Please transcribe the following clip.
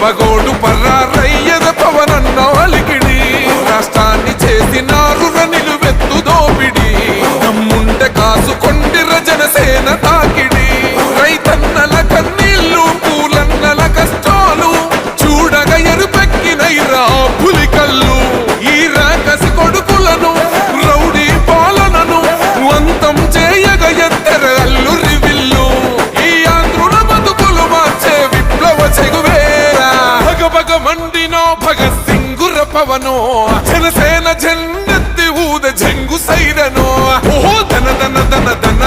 అవగోడు పర్రారయ్యద పవనన్న అలికిడి రాష్ట్రాన్ని చేసినారు నిలువెత్తు దోపిడి నమ్ముంటే కాసుకొండిర జనసేన తాకిడి రైతన్నల కన్నీళ్లు పూలన్నల కష్టాలు చూడగ ఎరుపెక్కినైరా పులికల్లు ఈ రాకసి కొడుకులను రౌడీ పాలనను అంతం చేయగ ఎత్తెర అల్లురి విల్లు ఈ ఆంధ్రుల బతుకులు మార్చే విప్లవ చెగువేరా భగభగ మండినో భగత్ సింగుర పవనో జనసేన జెండెత్తి ఊద జంగు సైరనో ఓ ధన ధన ధన ధన